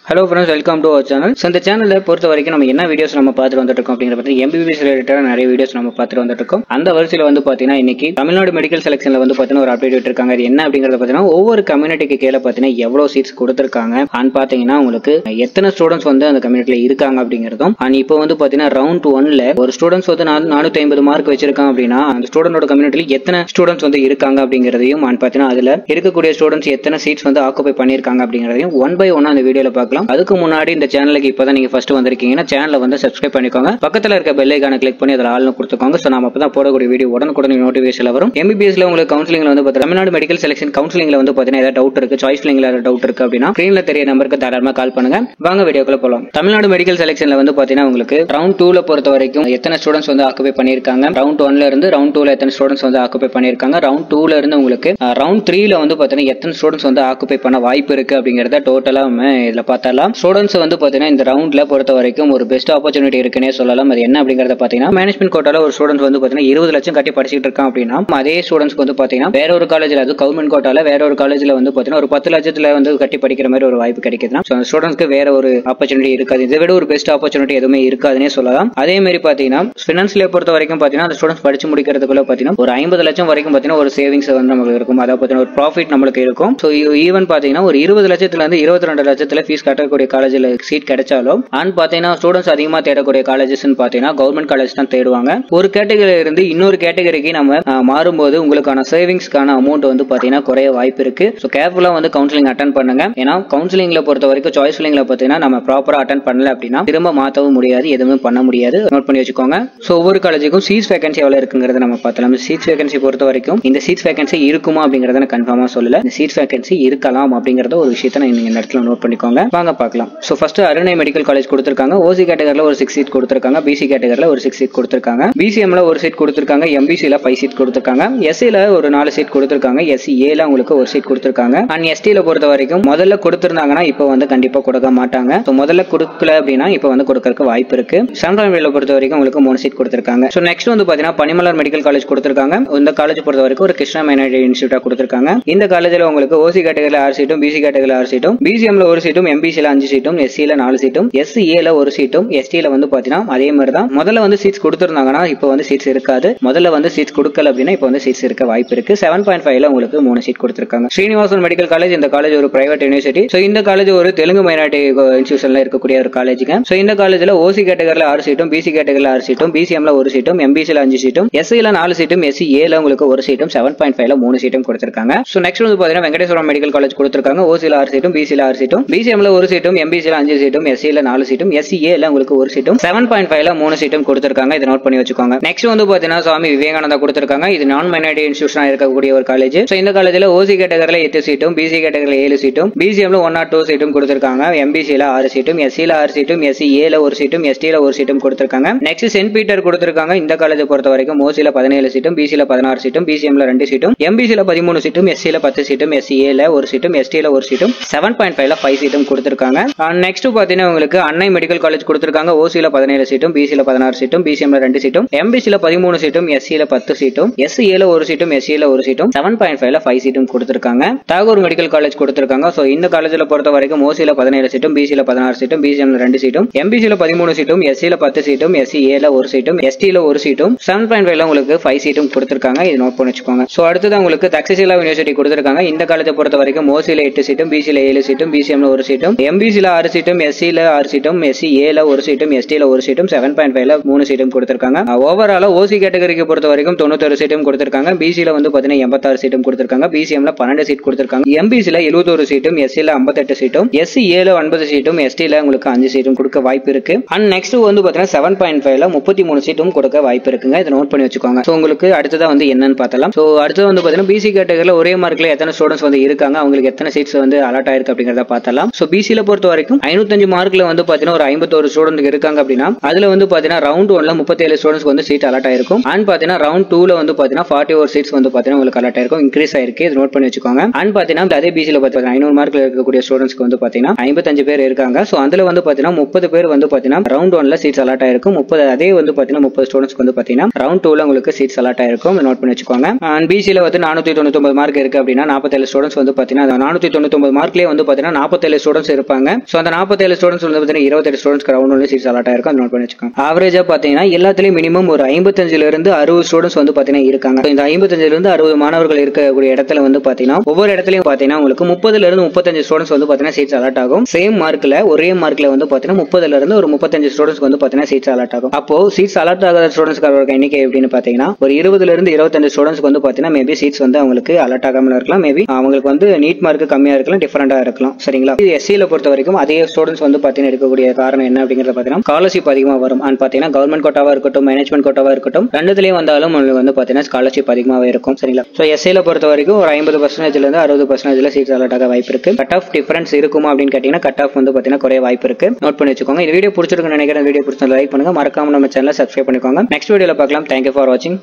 Hello friends, welcome to our channel. So இந்த சேனல்ல பொறுத்த வரைக்கும் நம்ம என்ன வீடியோஸ் நம்ம பார்த்துட்டு வந்துட்டு இருக்கோம் அப்படிங்கற பத்தி MBBS ரிலேட்டடான நிறைய வீடியோஸ் நம்ம பார்த்துட்டு வந்துட்டு இருக்கோம். அந்த வரிசையில வந்து பாத்தீங்கன்னா இன்னைக்கு தமிழ்நாடு மெடிக்கல் செலக்ஷன்ல வந்து பாத்தீங்கன்னா ஒரு அப்டேட் விட்டுருக்காங்க. அது என்ன அப்படிங்கறத பாத்தீங்கன்னா ஒவ்வொரு கம்யூனிட்டிக்கு கீழ பாத்தீங்கன்னா எவ்வளவு சீட்ஸ் கொடுத்திருக்காங்க and பாத்தீங்கன்னா உங்களுக்கு எத்தனை ஸ்டூடண்ட்ஸ் வந்து அந்த கம்யூனிட்டில இருக்காங்க அப்படிங்கறதும் and இப்போ வந்து பாத்தீங்கன்னா ரவுண்ட் 1ல ஒரு ஸ்டூடண்ட்ஸ் வந்து 450 மார்க் வச்சிருக்காங்க அப்படினா அந்த ஸ்டூடண்டோட கம்யூனிட்டில எத்தனை ஸ்டூடண்ட்ஸ் வந்து இருக்காங்க அப்படிங்கறதையும் and பாத்தீங்கன்னா அதுல இருக்கக்கூடிய ஸ்டூடண்ட்ஸ் எத்தனை சீட்ஸ் வந்து ஆக்குபை பண்ணிருக்காங்க அப்படிங்கறதையும் ஒன் பை ஒன் அந்த வீடியோல பார்க்கலாம். அதுக்கு முன்னாடி இந்த சேனலுக்கு இப்பதான் நீங்க ஃபர்ஸ்ட் வந்திருக்கீங்கன்னா சேனலை வந்து சப்ஸ்கிரைப் பண்ணிக்கோங்க. பக்கத்துல இருக்க பெல் ஐகானை கிளிக் பண்ணி அதுல ஆல்னு கொடுத்துக்கோங்க. சோ நாம அப்பதான் போடக்கூடிய வீடியோ உடனுக்குடன் நோட்டிபிகேஷன்ல வரும். MBBSல உங்களுக்கு கவுன்சிலிங்ல வந்து பாத்தீங்கன்னா தமிழ்நாடு மெடிக்கல் செலக்ஷன் கவுன்சிலிங்ல வந்து பாத்தீங்கன்னா ஏதாவது டவுட் இருக்கு, சாய்ஸ் லிங்க்ல ஏதாவது டவுட் இருக்கு அப்படின்னா ஸ்கிரீன்ல தெரிய நம்பருக்கு தாராளமா கால் பண்ணுங்க. வாங்க வீடியோக்குள்ள போலாம். தமிழ்நாடு மெடிக்கல் செலக்ஷன்ல வந்து பாத்தீங்கன்னா உங்களுக்கு ரவுண்ட் 2ல பொறுத்த வரைக்கும் எத்தனை ஸ்டூடண்ட்ஸ் வந்து ஆக்குபை பண்ணிருக்காங்க, ரவுண்ட் 1ல இருந்து ரவுண்ட் 2ல எத்தனை ஸ்டூடண்ட்ஸ் வந்து ஆக்குபை பண்ணிருக்காங்க, ரவுண்ட் 2ல இருந்து உங்களுக்கு ரவுண்ட் 3ல வந்து பாத்தீங்கன்னா எத்தனை ஸ்டூடண்ட்ஸ் வந்து ஆக்குபை பண்ண வாய்ப்பு இருக்கு அப்படிங்கறத டோட்டலா இதுல பார்த்தலாம். ஸ்டூடண்ட்ஸ் வந்து பாத்தீங்கன்னா இந்த ரவுண்ட்ல பொறுத்த வரைக்கும் ஒரு பெஸ்ட் ஆப்பர்ச்சுனிட்டி இருக்குன்னே சொல்லலாம். அது என்ன அப்படிங்கறத பாத்தீங்கன்னா மேனேஜ்மெண்ட் கோட்டால ஒரு ஸ்டூடெண்ட் வந்து பாத்தீங்கன்னா 20 லட்சம் கட்டி படிச்சிட்டு இருக்கான் அப்படின்னா அதே ஸ்டூடண்ட்ஸ்க்கு வந்து பாத்தீங்கன்னா வேற ஒரு காலேஜ்ல அது கவர்மெண்ட் கோட்டால வேற ஒரு காலேஜ்ல வந்து பாத்தீங்கன்னா ஒரு 10 லட்சத்துல வந்து கட்டி படிக்கிற மாதிரி ஒரு வாய்ப்பு கிடைக்குதுன்னா அந்த ஸ்டூடண்ட்ஸ்க்கு வேற ஒரு ஆப்பர்ச்சுனிட்டி இருக்காது. இதை விட ஒரு பெஸ்ட் ஆப்பர்ச்சுனிட்டி எதுவுமே இருக்காதுன்னே சொல்லலாம். அதே மாதிரி பாத்தீங்கன்னா பினான்ஸ்ல பொறுத்த வரைக்கும் பாத்தீங்கன்னா அந்த ஸ்டூடண்ட்ஸ் படிச்சு முடிக்கிறதுக்குள்ள பாத்தீங்கன்னா ஒரு 50 லட்சம் வரைக்கும் பாத்தீங்கன்னா ஒரு சேவிங்ஸ் வந்து நமக்கு இருக்கும். அதாவது பாத்தீங்கன்னா ஒரு ப்ராஃபிட் நம்மளுக்கு இருக்கும். சோ ஈவன் பாத்தீங்கன்னா ஒரு 20 லட்சத்துல இருந்து 22 லட்சத்துல ஃபீஸ் கட்டக்கூடிய காலேஜ்ல சீட் கிடைச்சாலும் அண்ட் பாத்தீங்கன்னா ஸ்டூடண்ட்ஸ் அதிகமா தேடக்கூடிய காலேஜஸ் பாத்தீங்கன்னா கவர்மெண்ட் காலேஜ் தான் தேடுவாங்க. ஒரு கேட்டகரியில இருந்து இன்னொரு கேட்டகரிக்கு நம்ம மாறும்போது உங்களுக்கான சேவிங்ஸ்க்கான அமௌண்ட் வந்து பாத்தீங்கன்னா குறைய வாய்ப்பு இருக்கு. சோ கேர்ஃபுல்லா வந்து கவுன்சிலிங் அட்டென்ட் பண்ணுங்க. ஏன்னா கவுன்சிலிங்ல பொறுத்த வரைக்கும் சாய்ஸ் லிங்க்ல பாத்தீங்கன்னா நம்ம ப்ராப்பரா அட்டென்ட் பண்ணல அப்படின்னா திரும்ப மாத்தவும் முடியாது, எதுவுமே பண்ண முடியாது. நோட் பண்ணி வச்சுக்கோங்க. சோ ஒவ்வொரு காலேஜுக்கும் சீட்ஸ் வேகன்சி எவ்வளவு இருக்குங்கிறத நம்ம பார்த்தலாம். சீட்ஸ் வேகன்சி பொறுத்த வரைக்கும் இந்த சீட்ஸ் வேகன்சி இருக்குமா அப்படிங்கறத நான் கன்ஃபார்மா சொல்லல. இந்த சீட்ஸ் வேகன்சி இருக்கலாம் அப்படிங்கறத ஒரு விஷயத்தை நீங்க இந்த இடத்துல நோட் பண்ணிக்கோங்க. வாங்க பார்க்கலாம். சோ ஃபர்ஸ்ட் அருணை மெடிக்கல் காலேஜ் கொடுத்திருக்காங்க. ஓசி கேட்டகரியில ஒரு 6 சீட் கொடுத்திருக்காங்க. பிசி கேட்டகரியில ஒரு 6 சீட் கொடுத்திருக்காங்க. பிசிஎம்ல ஒரு சீட் கொடுத்திருக்காங்க. எம்பிசில 5 சீட் கொடுத்திருக்காங்க. எஸ்சில ஒரு 4 சீட் கொடுத்திருக்காங்க. எஸ்சிஏல உங்களுக்கு ஒரு சீட் கொடுத்திருக்காங்க. அண்ட் எஸ்டில பொறுத்த வரைக்கும் முதல்ல கொடுத்திருந்தாங்கன்னா இப்போ வந்து கண்டிப்பா கொடுக்க மாட்டாங்க. சோ முதல்ல கொடுக்கல அப்படின்னா இப்போ வந்து கொடுக்கறதுக்கு வாய்ப்பு இருக்கு. சென்ட்ரல் பொறுத்த வரைக்கும் உங்களுக்கு 3 சீட் கொடுத்திருக்காங்க. சோ நெக்ஸ்ட் வந்து பாத்தீங்கன்னா பனிமலர் மெடிக்கல் காலேஜ் கொடுத்திருக்காங்க. இந்த காலேஜ் பொறுத்த வரைக்கும் ஒரு கிருஷ்ணா மைனாரிட்டி இன்ஸ்டிடியூட்டா கொடுத்திருக்காங்க. இந்த காலேஜ்ல உங்களுக்கு ஓசி கேட்டகரியில 6 சீட்டும், பிசி கேட்டகரியில 6 சீட்டும், பிசிஎம்ல ஒரு சீட்டும், எம்பிசில 5 சீட்டும், எஸ்சில 4 சீட்டும், எஸ்சிஏல ஒரு சீட்டும், எஸ்டில வந்து பாத்தீங்கன்னா அதே மாதிரி தான். முதல்ல வந்து சீட்ஸ் கொடுத்திருந்தாங்கன்னா இப்போ வந்து சீட்ஸ் இருக்காது. முதல்ல வந்து சீட்ஸ் கொடுக்கல அப்படின்னா இப்போ வந்து சீட்ஸ் இருக்க வாய்ப்பு இருக்கு. 7.5ல உங்களுக்கு 3 சீட் கொடுத்திருக்காங்க. ஸ்ரீனிவாசன் மெடிக்கல் காலேஜ் இந்த காலேஜ் ஒரு பிரைவேட் யூனிவர்சிட்டி. சோ இந்த காலேஜ் ஒரு தெலுங்கு மைனாரிட்டி இன்ஸ்டிடியூஷன்ல இருக்கக்கூடிய ஒரு காலேஜுங்க. சோ இந்த காலேஜ்ல ஓசி கேட்டகரியில 6 சீட்டும், பிசி கேட்டகரியில 6 சீட்டும், பிசிஎம்ல ஒரு சீட்டும், எம்பிசில 5 சீட்டும், எஸ்சில 4 சீட்டும், எஸ்சிஏல உங்களுக்கு ஒரு சீட்டும், 7.5ல 3 சீட்டும் கொடுத்திருக்காங்க. சோ நெக்ஸ்ட் வந்து பாத்தீங்கன்னா வெங்கடேஸ்வரம் மெடிக்கல் காலேஜ் கொடுத்திருக்காங்க. ஓசில 6 சீட்டும், பிசில 6 சீட்டும், பிசிஎம்ல ஒரு சீட்டும், எம்பிசில 5 சீட்டும், எஸ்சில 4 சீட்டும், எஸ்சிஏல உங்களுக்கு ஒரு சீட்டும், 7.5ல 3 சீட்டும் கொடுத்திருக்காங்க. இதை நோட் பண்ணி வச்சுக்கோங்க. நெக்ஸ்ட் வந்து பாத்தீங்கன்னா சுவாமி விவேகானந்தா கொடுத்திருக்காங்க. இது நான் மைனாரிட்டி இன்ஸ்டிடியூஷனா இருக்கக்கூடிய ஒரு காலேஜ். சோ இந்த காலேஜ்ல ஓசி கேட்டகரியில 8 சீட்டும், பிசி கேட்டகரியில 7 சீட்டும், பிசிஎம்ல 1 or 2 சீட்டும் கொடுத்திருக்காங்க. எம்பிசில 6 சீட்டும், எஸ்சில 6 சீட்டும், எஸ்சிஏல ஒரு சீட்டும், எஸ்டில ஒரு சீட்டும் கொடுத்திருக்காங்க. நெக்ஸ்ட் சென்ட் பீட்டர் கொடுத்திருக்காங்க. இந்த காலேஜ் பொறுத்த வரைக்கும் ஓசில 17 சீட்டும், பிசில 16 சீட்டும், பிசிஎம்ல 2 சீட்டும், எம்பிசில 13 சீட்டும், எஸ்சில 10 சீட்டும், எஸ்சிஏல ஒரு சீட்டும், எஸ்டில ஒரு சீட்டும், 7.5ல 5 சீட்டும் கொடுத்திருக்காங்க. நெக்ஸ்ட் பாத்தீங்கன்னா உங்களுக்கு அன்னை மெடிக்கல் காலேஜ் கொடுத்திருக்காங்க. ஓசில 17 சீட்டும், பிசில 16 சீட்டும், பிசிஎம்ல 2 சீட்டும், எம்பிசில 13 சீட்டும், எஸ்சில 10 சீட்டும், எஸ்சிஏல ஒரு சீட்டும், எஸ்சில ஒரு சீட்டும், 7.5ல 5 சீட்டும் கொடுத்திருக்காங்க. தாகூர் மெடிக்கல் காலேஜ் கொடுத்திருக்காங்க. சோ இந்த காலேஜ்ல பொறுத்த வரைக்கும் ஓசில 17 சீட்டும், பிசில 16 சீட்டும், பிசிஎம்ல 2 சீட்டும், எம்பிசில 13 சீட்டும், எஸ்சில 10 சீட்டும், எஸ்சிஏல ஒரு சீட்டும், எஸ்டில ஒரு சீட்டும், 7.5ல உங்களுக்கு 5 சீட்டும் கொடுத்திருக்காங்க. இது நோட் பண்ணி வச்சுக்கோங்க. சோ அடுத்தது உங்களுக்கு தக்ஷசிலா யூனிவர்சிட்டி கொடுத்திருக்காங்க. இந்த காலேஜை பொறுத்த வரைக்கும் ஓசில 8 சீட்டும், பிசில 7 சீட்டும், பிசிஎம்ல ஒரு சீட்டும், எம்பிசில 6 சீட்டும், எஸ்சில 6 சீட்டும், எஸ்சிஏல ஒரு சீட்டும், எஸ்டில ஒரு சீட்டும், 7.5ல 3 சீட்டும் கொடுத்திருக்காங்க. ஓவரால ஓசி கேட்டகரிக்கு பொறுத்த வரைக்கும் 91 சீட்டும் கொடுத்திருக்காங்க. பிசில வந்து பாத்தீங்கன்னா 86 சீட்டும் கொடுத்திருக்காங்க. பிசிஎம்ல 12 சீட் கொடுத்திருக்காங்க. எம்பிசில 71 சீட்டும், எஸ்சில 58 சீட்டும், எஸ்சிஏல 9 சீட்டும், எஸ்டில உங்களுக்கு 5 சீட்டும் கொடுக்க வாய்ப்பு இருக்கு. அண்ட் நெக்ஸ்ட் வந்து பாத்தீங்கன்னா 7.5ல 33 சீட்டும் கொடுக்க வாய்ப்பு இருக்குங்க. இதை நோட் பண்ணி வச்சுக்கோங்க. சோ உங்களுக்கு அடுத்ததா வந்து என்னன்னு பார்த்தலாம். சோ அடுத்து வந்து பாத்தீங்கன்னா பிசி கேட்டகரியில ஒரே மார்க்ல எத்தனை ஸ்டூடண்ட்ஸ் வந்து இருக்காங்க, அவங்களுக்கு எத்தனை சீட்ஸ் வந்து அலாட் ஆயிருக்கு அப்படிங்கறத பார்த்தலாம். சோ பிசில பொறுத்த வரைக்கும் 505 மார்க்ல வந்து பாத்தீங்கன்னா ஒரு 51 ஸ்டூடெண்ட் இருக்காங்க அப்படின்னா அதுல வந்து பாத்தீங்கன்னா ரவுண்ட் 1ல 37 ஸ்டூடண்ட்ஸ் வந்து சீட் அலாட் ஆயிருக்கும். அண்ட் பாத்தீங்கன்னா ரவுண்ட் 2ல வந்து பாத்தீங்கன்னா 41 சீட்ஸ் வந்து பாத்தீங்கன்னா உங்களுக்கு அலாட் ஆயிருக்கும், இன்க்ரீஸ் ஆயிருக்கு. இது நோட் பண்ணி வச்சுக்கோங்க. அண்ட் பாத்தீங்கன்னா அதே பிசில பாத்தீங்கன்னா 500 மார்க்ல இருக்கக்கூடிய ஸ்டூடண்ட்ஸ்க்கு வந்து பாத்தீங்கன்னா 55 பேர் இருக்காங்க. சோ அதுல வந்து பாத்தீங்கன்னா 30 பேர் வந்து பாத்தீங்கன்னா ரவுண்ட் 1ல சீட்ஸ் அலாட் ஆயிருக்கும். 30 அதே வந்து பாத்தீங்கன்னா 30 ஸ்டூடண்ட்ஸ்க்கு வந்து பாத்தீங்கன்னா ரவுண்ட் 2ல உங்களுக்கு சீட்ஸ் அலாட் ஆயிருக்கும். நோட் பண்ணி வச்சுக்கோங்க. அண்ட் பிசில வந்து 499 மார்க் இருக்கு அப்படின்னா 47 ஸ்டூடண்ட்ஸ் வந்து பாத்தீங்கன்னா 499 மார்க்லயே வந்து பாத்தீங்கன்னா 47 ஸ்டூடண்ட்ஸ் இருப்பாங்க. சோ அந்த 47 ஸ்டூடண்ட்ஸ் வந்து பாத்தீங்கன்னா 28 ஸ்டூடண்ட்ஸ்க்கு ரவுண்ட் ஒன்லி சீட்ஸ் அலாட் ஆயிருக்கும். நோட் பண்ணி வச்சுக்கோங்க. ஆவரேஜா பாத்தீங்கன்னா எல்லாத்துலயும் மினிமம் ஒரு 55 இருந்து 60 ஸ்டூடண்ட்ஸ் வந்து பாத்தீங்கன்னா இருக்காங்க. இந்த 55 இருந்து 60 மாணவர்கள் இருக்கக்கூடிய இடத்துல வந்து பாத்தீங்கன்னா ஒவ்வொரு இடத்துலயும் பாத்தீங்கன்னா உங்களுக்கு 30 இருந்து 35 ஸ்டூடண்ட்ஸ் வந்து பாத்தீங்கன்னா சீட்ஸ் அலாட் ஆகும். சேம் மார்க்ல ஒரே மார்க்ல வந்து பாத்தீங்கன்னா 30 இருந்து ஒரு 35 ஸ்டூடண்ட்ஸ்க்கு வந்து பாத்தீங்கன்னா சீட்ஸ் அலாட் ஆகும். அப்போ சீட்ஸ் அலாட் ஆகாத ஸ்டூடண்ட்ஸ்க்கு எண்ணிக்கை எப்படின்னு பாத்தீங்கன்னா ஒரு 20 இருந்து 25 ஸ்டூடண்ட்ஸ்க்கு வந்து பாத்தீங்கன்னா மேபி சீட்ஸ் வந்து அவங்களுக்கு அலாட் ஆகாம இருக்கலாம். மேபி அவங்களுக்கு வந்து நீட் மார்க் கம்மியா இருக்கலாம், டிஃபரெண்டா இருக்கலாம். சரிங்களா? எஸ்சியில பொறுத்த வரைக்கும் அதே ஸ்டூடண்ட்ஸ் வந்து பாத்தீங்கன்னா இருக்கக்கூடிய காரணம் என்ன அப்படிங்கறத பாத்தீங்கன்னா ஸ்காலர்ஷிப் அதிகமா வரும். அண்ட் பாத்தீங்கன்னா கவர்மெண்ட் கோட்டாவா இருக்கட்டும், மேனேஜ்மெண்ட் கோட்டாவா இருக்கட்டும், ரெண்டுலயும் வந்தாலும் உங்களுக்கு வந்து பாத்தீங்கன்னா ஸ்காலர்ஷிப் அதிகமாவே இருக்கும். சரிங்களா? சோ எஸ்சியில பொறுத்த வரைக்கும் ஒரு 50% இருந்து 60% சீட்ஸ் அலாட் ஆக வாய்ப்பு இருக்கு. கட் ஆஃப் டிஃபரன்ஸ் இருக்குமா அப்படின்னு கேட்டீங்கன்னா கட் ஆஃப் வந்து பாத்தீங்கன்னா குறைய வாய்ப்பு இருக்கு. நோட் பண்ணி வச்சுக்கோங்க. இந்த வீடியோ பிடிச்சிருக்குன்னு நினைக்கிறேன். வீடியோ பிடிச்சா லைக் பண்ணுங்க. மறக்காம நம்ம சேனலை சப்ஸ்கிரைப் பண்ணிக்கோங்க. நெக்ஸ்ட் வீடியோல பார்க்கலாம். தேங்க்யூ ஃபார் வாட்சிங்.